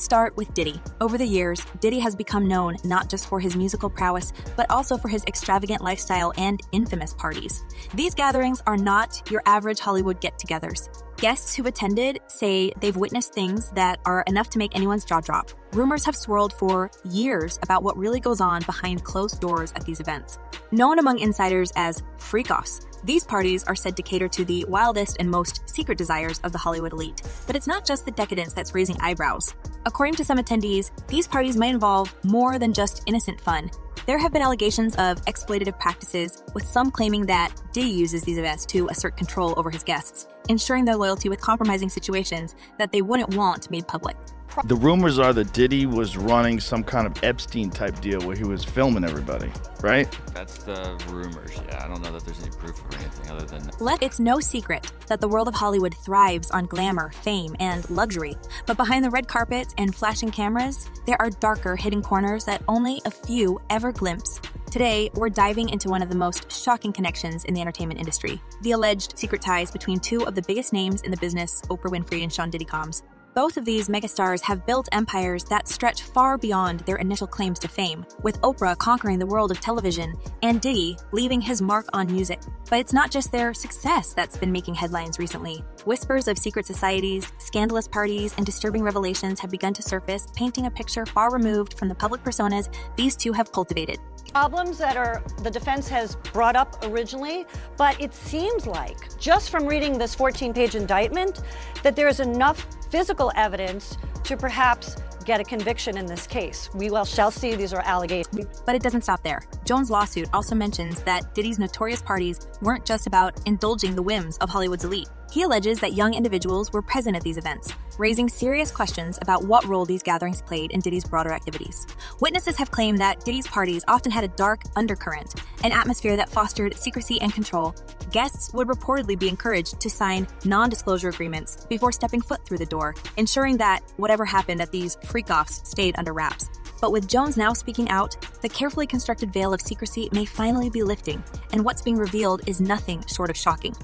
start with Diddy. Over the years, Diddy has become known not just for his musical prowess, but also for his extravagant lifestyle and infamous parties. These gatherings are not your average Hollywood get-togethers. Guests who've attended say they've witnessed things that are enough to make anyone's jaw drop. Rumors have swirled for years about what really goes on behind closed doors at these events. Known among insiders as freak-offs, these parties are said to cater to the wildest and most secret desires of the Hollywood elite. But it's not just the decadence that's raising eyebrows. According to some attendees, these parties might involve more than just innocent fun. There have been allegations of exploitative practices, with some claiming that Diddy uses these events to assert control over his guests, ensuring their loyalty with compromising situations that they wouldn't want made public. The rumors are that Diddy was running some kind of Epstein-type deal where he was filming everybody, right? That's the rumors, yeah. I don't know that there's any proof or anything other than that. It's no secret that the world of Hollywood thrives on glamour, fame, and luxury. But behind the red carpets and flashing cameras, there are darker, hidden corners that only a few ever glimpse. Today, we're diving into one of the most shocking connections in the entertainment industry, the alleged secret ties between two of the biggest names in the business, Oprah Winfrey and Sean Diddy Combs. Both of these megastars have built empires that stretch far beyond their initial claims to fame, with Oprah conquering the world of television and Diddy leaving his mark on music. But it's not just their success that's been making headlines recently. Whispers of secret societies, scandalous parties, and disturbing revelations have begun to surface, painting a picture far removed from the public personas these two have cultivated. Problems that the defense has brought up originally, but it seems like, just from reading this 14-page indictment, that there is enough physical evidence to perhaps get a conviction in this case. We shall see. These are allegations. But it doesn't stop there. Jones' lawsuit also mentions that Diddy's notorious parties weren't just about indulging the whims of Hollywood's elite. He alleges that young individuals were present at these events, raising serious questions about what role these gatherings played in Diddy's broader activities. Witnesses have claimed that Diddy's parties often had a dark undercurrent, an atmosphere that fostered secrecy and control. Guests would reportedly be encouraged to sign non-disclosure agreements before stepping foot through the door, ensuring that whatever happened at these freak-offs stayed under wraps. But with Jones now speaking out, the carefully constructed veil of secrecy may finally be lifting, and what's being revealed is nothing short of shocking.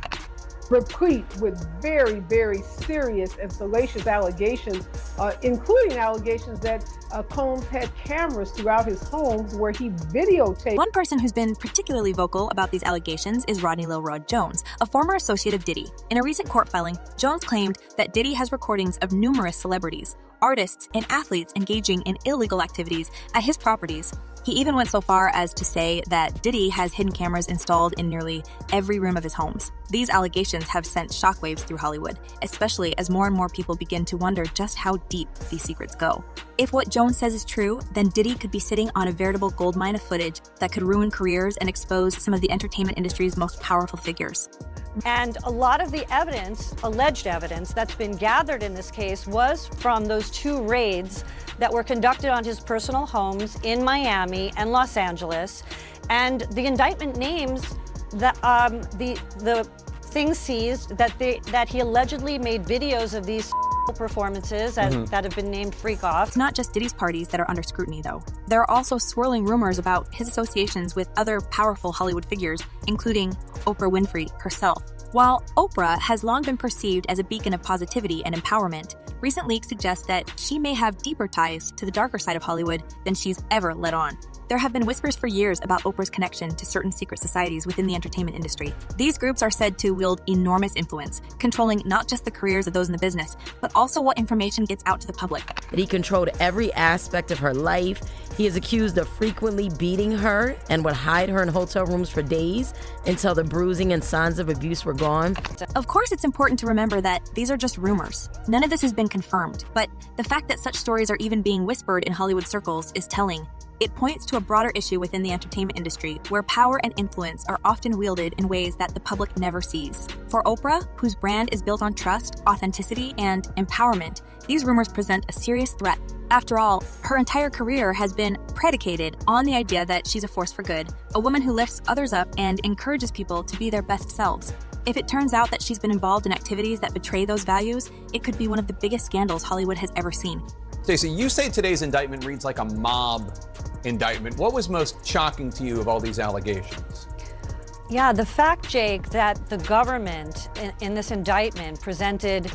Replete with very, very serious and salacious allegations, including allegations that Combs had cameras throughout his homes where he videotaped. One person who's been particularly vocal about these allegations is Rodney Lil Rod Jones, a former associate of Diddy. In a recent court filing, Jones claimed that Diddy has recordings of numerous celebrities, artists, and athletes engaging in illegal activities at his properties. He even went so far as to say that Diddy has hidden cameras installed in nearly every room of his homes. These allegations have sent shockwaves through Hollywood, especially as more and more people begin to wonder just how deep these secrets go. If what Jones says is true, then Diddy could be sitting on a veritable goldmine of footage that could ruin careers and expose some of the entertainment industry's most powerful figures. And a lot of the evidence, alleged evidence, that's been gathered in this case was from those two raids that were conducted on his personal homes in Miami and Los Angeles. And the indictment names the things seized that he allegedly made videos of these performances that have been named freak-offs. It's not just Diddy's parties that are under scrutiny, though. There are also swirling rumors about his associations with other powerful Hollywood figures, including Oprah Winfrey herself. While Oprah has long been perceived as a beacon of positivity and empowerment, recent leaks suggest that she may have deeper ties to the darker side of Hollywood than she's ever let on. There have been whispers for years about Oprah's connection to certain secret societies within the entertainment industry. These groups are said to wield enormous influence, controlling not just the careers of those in the business, but also what information gets out to the public. He controlled every aspect of her life. He is accused of frequently beating her and would hide her in hotel rooms for days until the bruising and signs of abuse were gone. Of course, it's important to remember that these are just rumors. None of this has been confirmed, but the fact that such stories are even being whispered in Hollywood circles is telling. It points to a broader issue within the entertainment industry where power and influence are often wielded in ways that the public never sees. For Oprah, whose brand is built on trust, authenticity, and empowerment, these rumors present a serious threat. After all, her entire career has been predicated on the idea that she's a force for good, a woman who lifts others up and encourages people to be their best selves. If it turns out that she's been involved in activities that betray those values, it could be one of the biggest scandals Hollywood has ever seen. Stacey, you say today's indictment reads like a mob indictment. What was most shocking to you of all these allegations? Yeah, the fact, Jake, that the government in this indictment presented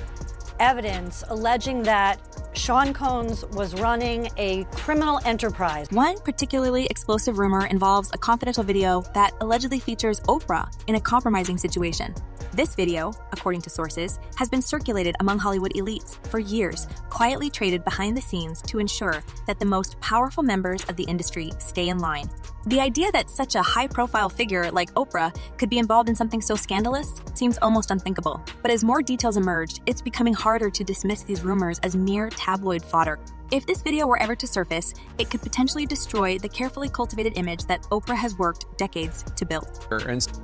evidence alleging that Sean Combs was running a criminal enterprise. One particularly explosive rumor involves a confidential video that allegedly features Oprah in a compromising situation. This video, according to sources, has been circulated among Hollywood elites for years, quietly traded behind the scenes to ensure that the most powerful members of the industry stay in line. The idea that such a high-profile figure like Oprah could be involved in something so scandalous seems almost unthinkable. But as more details emerged, it's becoming harder to dismiss these rumors as mere tabloid fodder. If this video were ever to surface, it could potentially destroy the carefully cultivated image that Oprah has worked decades to build.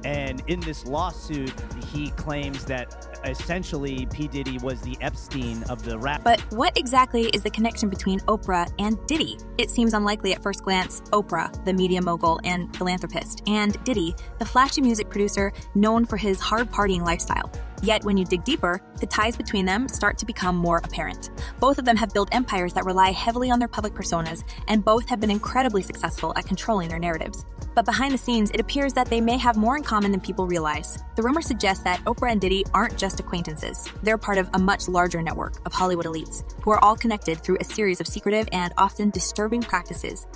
And in this lawsuit, he claims that essentially P. Diddy was the Epstein of the rap. But what exactly is the connection between Oprah and Diddy? It seems unlikely at first glance. Oprah, the media mogul and philanthropist, and Diddy, the flashy music producer known for his hard partying lifestyle. Yet when you dig deeper, the ties between them start to become more apparent. Both of them have built empires that rely heavily on their public personas, and both have been incredibly successful at controlling their narratives. But behind the scenes, it appears that they may have more in common than people realize. The rumor suggests that Oprah and Diddy aren't just acquaintances. They're part of a much larger network of Hollywood elites who are all connected through a series of secretive and often disturbing practices.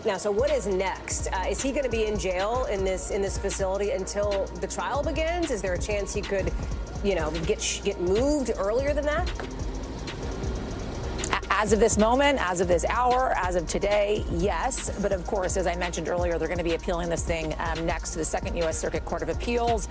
Now, so what is next? Is he going to be in jail in this facility until the trial begins? Is there a chance he could, get moved earlier than that? As of this moment, as of this hour, as of today, yes. But of course, as I mentioned earlier, they're going to be appealing this thing next to the Second U.S. Circuit Court of Appeals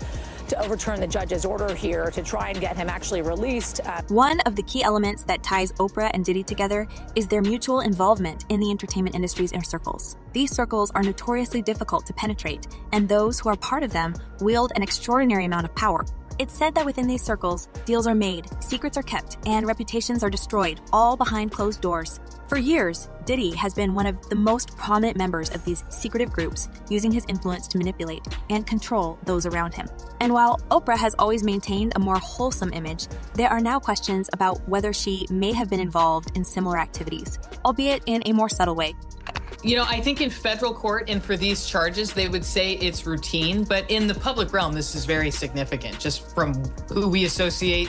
to overturn the judge's order here to try and get him actually released. One of the key elements that ties Oprah and Diddy together is their mutual involvement in the entertainment industry's inner circles. These circles are notoriously difficult to penetrate, and those who are part of them wield an extraordinary amount of power. It's said that within these circles, deals are made, secrets are kept, and reputations are destroyed, all behind closed doors. For years, Diddy has been one of the most prominent members of these secretive groups, using his influence to manipulate and control those around him. And while Oprah has always maintained a more wholesome image, there are now questions about whether she may have been involved in similar activities, albeit in a more subtle way. I think in federal court and for these charges, they would say it's routine, but in the public realm, this is very significant just from who we associate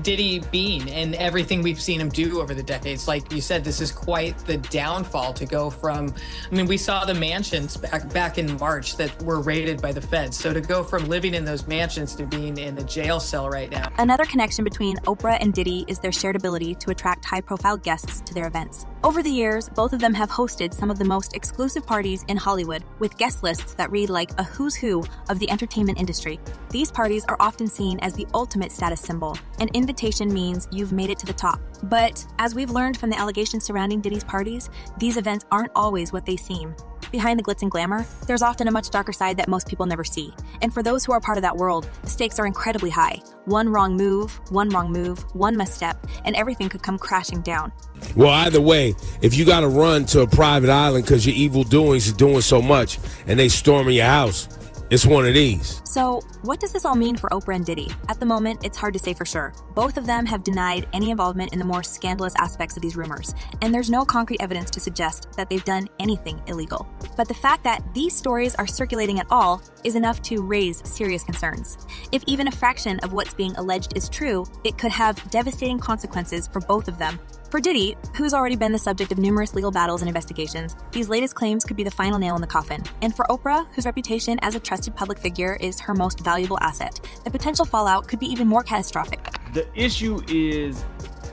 Diddy being and everything we've seen him do over the decades. Like you said, this is quite the downfall to go from, we saw the mansions back in March that were raided by the feds. So to go from living in those mansions to being in a jail cell right now. Another connection between Oprah and Diddy is their shared ability to attract high-profile guests to their events. Over the years, both of them have hosted some of the most exclusive parties in Hollywood with guest lists that read like a who's who of the entertainment industry. These parties are often seen as the ultimate status symbol. An invitation means you've made it to the top. But as we've learned from the allegations surrounding Diddy's parties, these events aren't always what they seem. Behind the glitz and glamour, there's often a much darker side that most people never see. And for those who are part of that world, the stakes are incredibly high. One wrong move, one misstep, and everything could come crashing down. Well, either way, if you got to run to a private island because your evil doings is doing so much and they storming your house, it's one of these. So, what does this all mean for Oprah and Diddy? At the moment, it's hard to say for sure. Both of them have denied any involvement in the more scandalous aspects of these rumors, and there's no concrete evidence to suggest that they've done anything illegal. But the fact that these stories are circulating at all is enough to raise serious concerns. If even a fraction of what's being alleged is true, it could have devastating consequences for both of them. For Diddy, who's already been the subject of numerous legal battles and investigations, these latest claims could be the final nail in the coffin. And for Oprah, whose reputation as a trusted public figure is her most valuable asset, the potential fallout could be even more catastrophic. The issue is,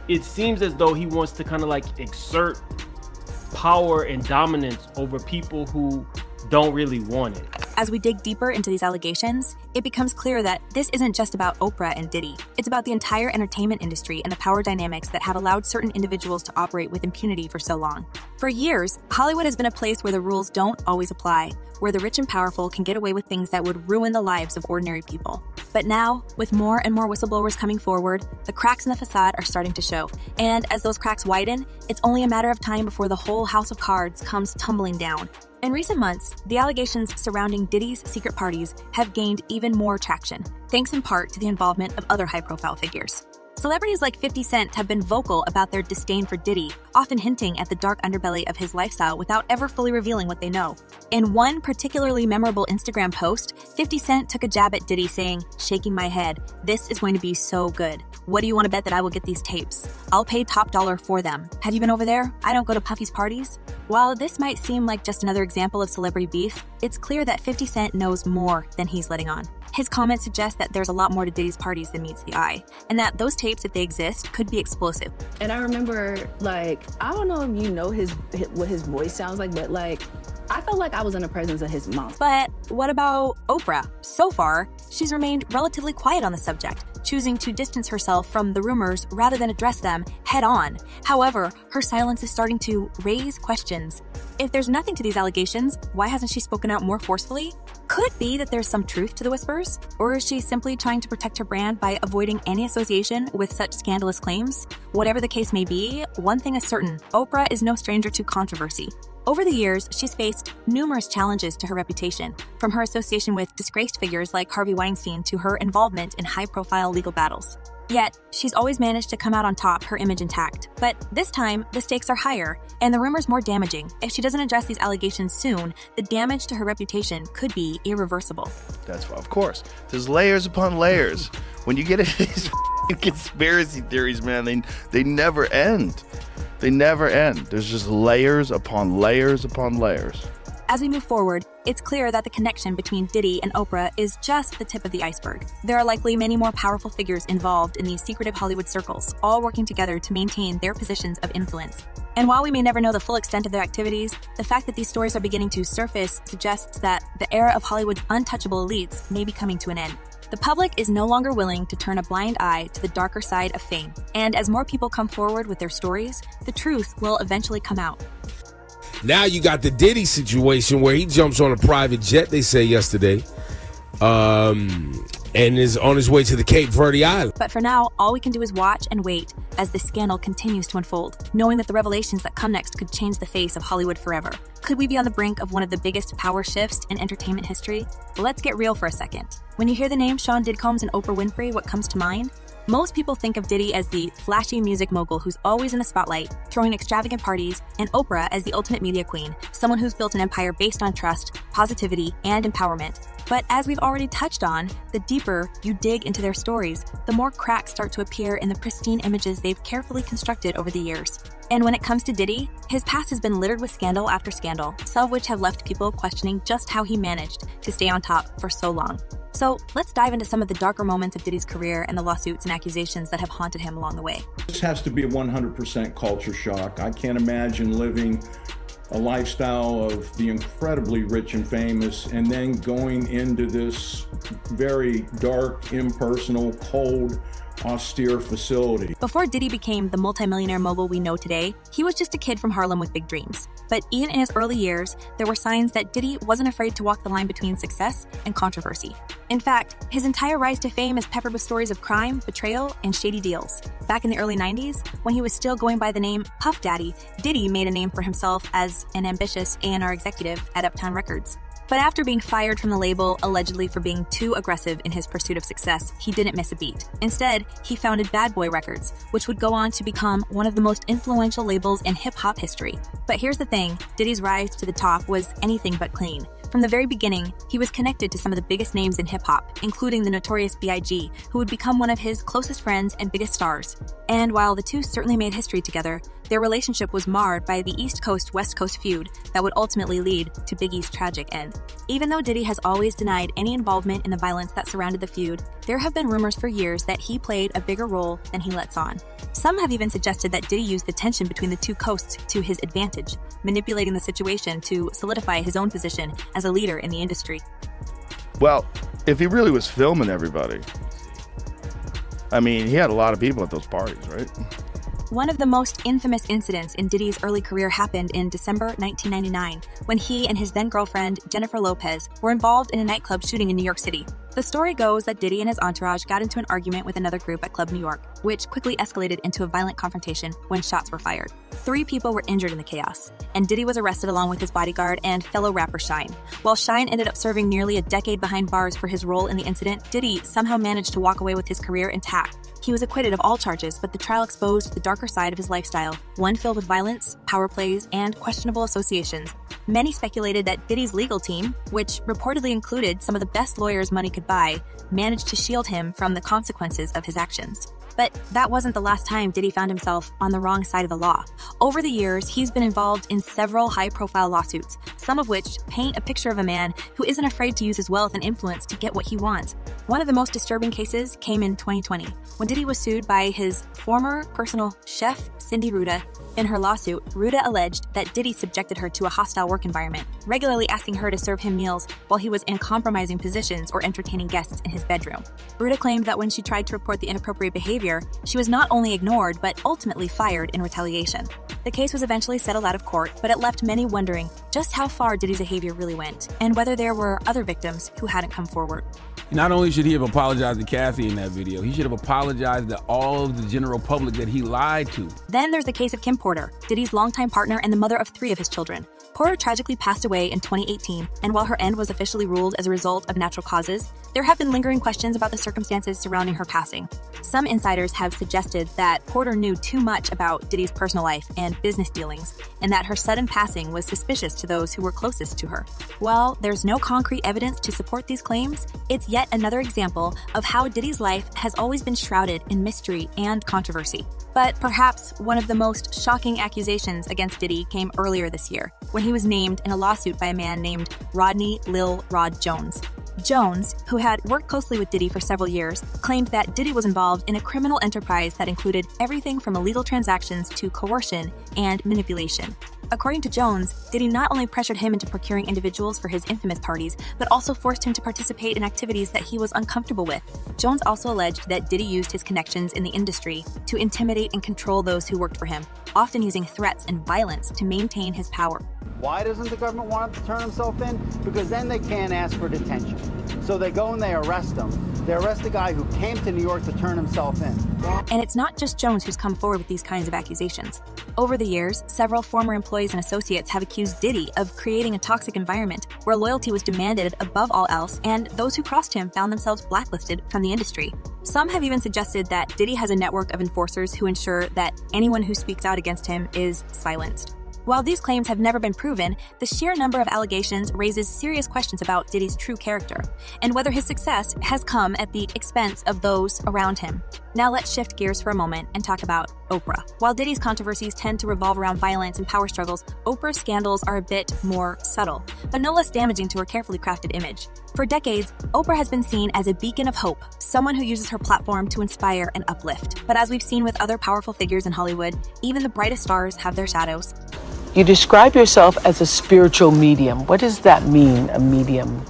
it seems as though he wants to kind of like exert power and dominance over people who don't really want it. As we dig deeper into these allegations, it becomes clear that this isn't just about Oprah and Diddy. It's about the entire entertainment industry and the power dynamics that have allowed certain individuals to operate with impunity for so long. For years, Hollywood has been a place where the rules don't always apply, where the rich and powerful can get away with things that would ruin the lives of ordinary people. But now, with more and more whistleblowers coming forward, the cracks in the facade are starting to show. And as those cracks widen, it's only a matter of time before the whole house of cards comes tumbling down. In recent months, the allegations surrounding Diddy's secret parties have gained even more traction, thanks in part to the involvement of other high-profile figures. Celebrities like 50 Cent have been vocal about their disdain for Diddy, often hinting at the dark underbelly of his lifestyle without ever fully revealing what they know. In one particularly memorable Instagram post, 50 Cent took a jab at Diddy saying, "Shaking my head, this is going to be so good. What do you want to bet that I will get these tapes? I'll pay top dollar for them. Have you been over there? I don't go to Puffy's parties." While this might seem like just another example of celebrity beef, it's clear that 50 Cent knows more than he's letting on. His comments suggest that there's a lot more to Diddy's parties than meets the eye, and that those tapes, if they exist, could be explosive. And I remember, like, I don't know if you know what his voice sounds like, but like, I felt like I was in the presence of his mom. But what about Oprah? So far, she's remained relatively quiet on the subject, choosing to distance herself from the rumors rather than address them head on. However, her silence is starting to raise questions. If there's nothing to these allegations, why hasn't she spoken out more forcefully? Could it be that there's some truth to the whispers? Or is she simply trying to protect her brand by avoiding any association with such scandalous claims? Whatever the case may be, one thing is certain: Oprah is no stranger to controversy. Over the years, she's faced numerous challenges to her reputation, from her association with disgraced figures like Harvey Weinstein to her involvement in high-profile legal battles. Yet, she's always managed to come out on top, her image intact. But this time, the stakes are higher, and the rumors more damaging. If she doesn't address these allegations soon, the damage to her reputation could be irreversible. That's why, of course. There's layers upon layers. When you get into these conspiracy theories, man, they never end. They never end. There's just layers upon layers upon layers. As we move forward, it's clear that the connection between Diddy and Oprah is just the tip of the iceberg. There are likely many more powerful figures involved in these secretive Hollywood circles, all working together to maintain their positions of influence. And while we may never know the full extent of their activities, the fact that these stories are beginning to surface suggests that the era of Hollywood's untouchable elites may be coming to an end. The public is no longer willing to turn a blind eye to the darker side of fame. And as more people come forward with their stories, the truth will eventually come out. Now you got the Diddy situation where he jumps on a private jet, they say yesterday, and is on his way to the Cape Verde Island. But for now, all we can do is watch and wait as this scandal continues to unfold, knowing that the revelations that come next could change the face of Hollywood forever. Could we be on the brink of one of the biggest power shifts in entertainment history? Let's get real for a second. When you hear the names Sean Diddy Combs and Oprah Winfrey, what comes to mind? Most people think of Diddy as the flashy music mogul who's always in the spotlight, throwing extravagant parties, and Oprah as the ultimate media queen, someone who's built an empire based on trust, positivity, and empowerment. But as we've already touched on, the deeper you dig into their stories, the more cracks start to appear in the pristine images they've carefully constructed over the years. And when it comes to Diddy, his past has been littered with scandal after scandal, some of which have left people questioning just how he managed to stay on top for so long. So let's dive into some of the darker moments of Diddy's career and the lawsuits and accusations that have haunted him along the way. This has to be a 100% culture shock. I can't imagine living a lifestyle of the incredibly rich and famous and then going into this very dark, impersonal, cold, austere facility. Before Diddy became the multimillionaire mogul we know today, he was just a kid from Harlem with big dreams. But even in his early years, there were signs that Diddy wasn't afraid to walk the line between success and controversy. In fact, his entire rise to fame is peppered with stories of crime, betrayal, and shady deals. Back in the early 90s, when he was still going by the name Puff Daddy, Diddy made a name for himself as an ambitious A&R executive at Uptown Records. But after being fired from the label, allegedly for being too aggressive in his pursuit of success, he didn't miss a beat. Instead, he founded Bad Boy Records, which would go on to become one of the most influential labels in hip-hop history. But here's the thing, Diddy's rise to the top was anything but clean. From the very beginning, he was connected to some of the biggest names in hip-hop, including the notorious B.I.G., who would become one of his closest friends and biggest stars. And while the two certainly made history together, their relationship was marred by the East Coast-West Coast feud that would ultimately lead to Biggie's tragic end. Even though Diddy has always denied any involvement in the violence that surrounded the feud, there have been rumors for years that he played a bigger role than he lets on. Some have even suggested that Diddy used the tension between the two coasts to his advantage, manipulating the situation to solidify his own position as a leader in the industry. Well, if he really was filming everybody, I mean, he had a lot of people at those parties, right? One of the most infamous incidents in Diddy's early career happened in December 1999, when he and his then-girlfriend, Jennifer Lopez, were involved in a nightclub shooting in New York City. The story goes that Diddy and his entourage got into an argument with another group at Club New York, which quickly escalated into a violent confrontation when shots were fired. 3 people were injured in the chaos, and Diddy was arrested along with his bodyguard and fellow rapper Shyne. While Shyne ended up serving nearly a decade behind bars for his role in the incident, Diddy somehow managed to walk away with his career intact. He was acquitted of all charges, but the trial exposed the darker side of his lifestyle, one filled with violence, power plays, and questionable associations. Many speculated that Diddy's legal team, which reportedly included some of the best lawyers money could buy, managed to shield him from the consequences of his actions. But that wasn't the last time Diddy found himself on the wrong side of the law. Over the years, he's been involved in several high-profile lawsuits, some of which paint a picture of a man who isn't afraid to use his wealth and influence to get what he wants. One of the most disturbing cases came in 2020, when Diddy was sued by his former personal chef, Cindy Ruda. In her lawsuit, Ruda alleged that Diddy subjected her to a hostile work environment, regularly asking her to serve him meals while he was in compromising positions or entertaining guests in his bedroom. Ruda claimed that when she tried to report the inappropriate behavior, she was not only ignored, but ultimately fired in retaliation. The case was eventually settled out of court, but it left many wondering just how far Diddy's behavior really went, and whether there were other victims who hadn't come forward. Not only should he have apologized to Kathy in that video, he should have apologized to all of the general public that he lied to. Then there's the case of Kim Porter, Diddy's longtime partner and the mother of 3 of his children. Porter tragically passed away in 2018, and while her end was officially ruled as a result of natural causes, there have been lingering questions about the circumstances surrounding her passing. Some insiders have suggested that Porter knew too much about Diddy's personal life and business dealings, and that her sudden passing was suspicious to those who were closest to her. While there's no concrete evidence to support these claims, it's yet another example of how Diddy's life has always been shrouded in mystery and controversy. But perhaps one of the most shocking accusations against Diddy came earlier this year, when he was named in a lawsuit by a man named Rodney Lil Rod Jones. Jones, who had worked closely with Diddy for several years, claimed that Diddy was involved in a criminal enterprise that included everything from illegal transactions to coercion and manipulation. According to Jones, Diddy not only pressured him into procuring individuals for his infamous parties, but also forced him to participate in activities that he was uncomfortable with. Jones also alleged that Diddy used his connections in the industry to intimidate and control those who worked for him, often using threats and violence to maintain his power. Why doesn't the government want him to turn himself in? Because then they can't ask for detention. So they go and they arrest him. They arrest the guy who came to New York to turn himself in. And it's not just Jones who's come forward with these kinds of accusations. Over the years, several former employees and associates have accused Diddy of creating a toxic environment where loyalty was demanded above all else, and those who crossed him found themselves blacklisted from the industry. Some have even suggested that Diddy has a network of enforcers who ensure that anyone who speaks out against him is silenced. While these claims have never been proven, the sheer number of allegations raises serious questions about Diddy's true character, and whether his success has come at the expense of those around him. Now let's shift gears for a moment and talk about Oprah. While Diddy's controversies tend to revolve around violence and power struggles, Oprah's scandals are a bit more subtle, but no less damaging to her carefully crafted image. For decades, Oprah has been seen as a beacon of hope, someone who uses her platform to inspire and uplift. But as we've seen with other powerful figures in Hollywood, even the brightest stars have their shadows. You describe yourself as a spiritual medium. What does that mean, a medium?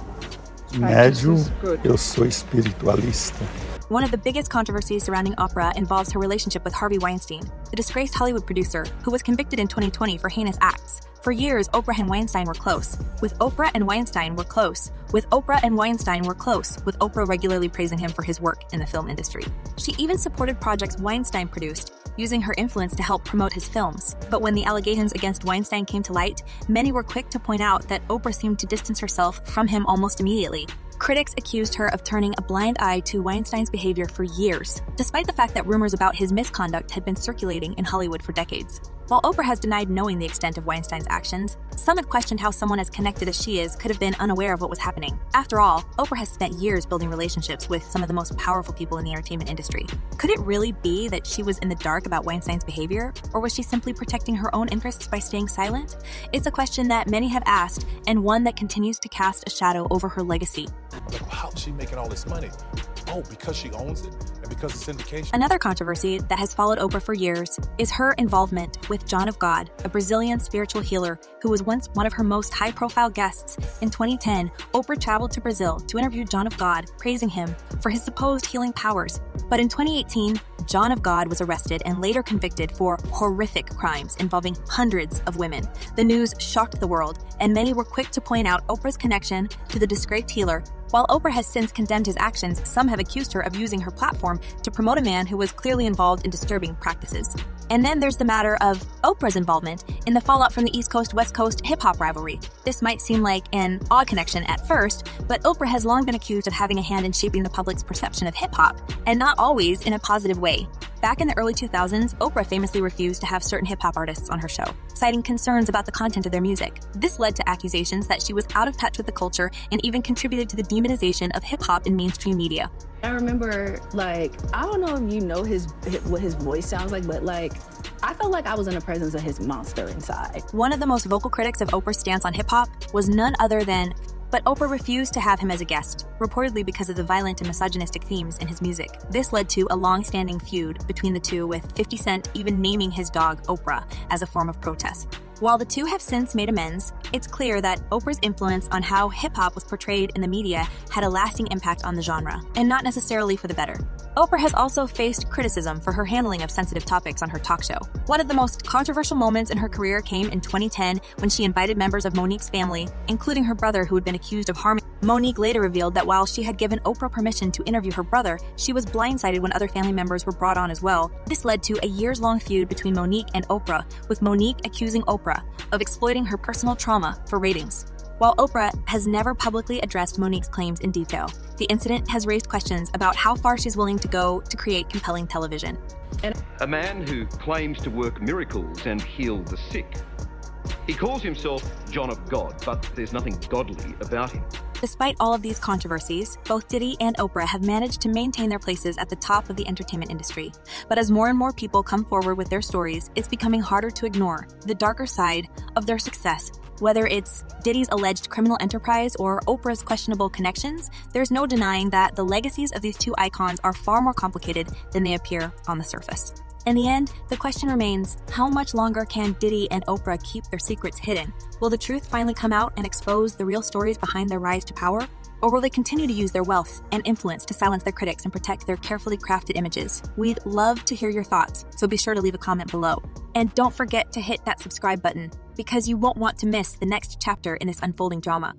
Médium, eu sou espiritualista. One of the biggest controversies surrounding Oprah involves her relationship with Harvey Weinstein, the disgraced Hollywood producer who was convicted in 2020 for heinous acts. For years, Oprah and Weinstein were close. With Oprah and Weinstein were close. With Oprah and Weinstein were close, with Oprah regularly praising him for his work in the film industry. She even supported projects Weinstein produced, using her influence to help promote his films. But when the allegations against Weinstein came to light, many were quick to point out that Oprah seemed to distance herself from him almost immediately. Critics accused her of turning a blind eye to Weinstein's behavior for years, despite the fact that rumors about his misconduct had been circulating in Hollywood for decades. While Oprah has denied knowing the extent of Weinstein's actions, some have questioned how someone as connected as she is could have been unaware of what was happening. After all, Oprah has spent years building relationships with some of the most powerful people in the entertainment industry. Could it really be that she was in the dark about Weinstein's behavior, or was she simply protecting her own interests by staying silent? It's a question that many have asked, and one that continues to cast a shadow over her legacy. Like, how's she making all this money? Oh, because she owns it and because of syndication. Another controversy that has followed Oprah for years is her involvement with John of God, a Brazilian spiritual healer who was once one of her most high-profile guests. In 2010, Oprah traveled to Brazil to interview John of God, praising him for his supposed healing powers. But in 2018, John of God was arrested and later convicted for horrific crimes involving hundreds of women. The news shocked the world, and many were quick to point out Oprah's connection to the disgraced healer While Oprah has since condemned his actions, some have accused her of using her platform to promote a man who was clearly involved in disturbing practices. And then there's the matter of Oprah's involvement in the fallout from the East Coast-West Coast hip-hop rivalry. This might seem like an odd connection at first, but Oprah has long been accused of having a hand in shaping the public's perception of hip-hop, and not always in a positive way. Back in the early 2000s, Oprah famously refused to have certain hip-hop artists on her show, citing concerns about the content of their music. This led to accusations that she was out of touch with the culture and even contributed to the demonization of hip-hop in mainstream media. I remember, I don't know if you know what his voice sounds like, but I felt like I was in the presence of his monster inside. One of the most vocal critics of Oprah's stance on hip-hop was none other than, but Oprah refused to have him as a guest, reportedly because of the violent and misogynistic themes in his music. This led to a long-standing feud between the two, with 50 Cent even naming his dog Oprah as a form of protest. While the two have since made amends, it's clear that Oprah's influence on how hip-hop was portrayed in the media had a lasting impact on the genre, and not necessarily for the better. Oprah has also faced criticism for her handling of sensitive topics on her talk show. One of the most controversial moments in her career came in 2010 when she invited members of Monique's family, including her brother who had been accused of harming. Monique later revealed that while she had given Oprah permission to interview her brother, she was blindsided when other family members were brought on as well. This led to a years-long feud between Monique and Oprah, with Monique accusing Oprah of exploiting her personal trauma for ratings. While Oprah has never publicly addressed Monique's claims in detail, the incident has raised questions about how far she's willing to go to create compelling television. A man who claims to work miracles and heal the sick. He calls himself John of God, but there's nothing godly about him. Despite all of these controversies, both Diddy and Oprah have managed to maintain their places at the top of the entertainment industry. But as more and more people come forward with their stories, it's becoming harder to ignore the darker side of their success. Whether it's Diddy's alleged criminal enterprise or Oprah's questionable connections, there's no denying that the legacies of these two icons are far more complicated than they appear on the surface. In the end, the question remains, how much longer can Diddy and Oprah keep their secrets hidden? Will the truth finally come out and expose the real stories behind their rise to power? Or will they continue to use their wealth and influence to silence their critics and protect their carefully crafted images? We'd love to hear your thoughts, so be sure to leave a comment below. And don't forget to hit that subscribe button, because you won't want to miss the next chapter in this unfolding drama.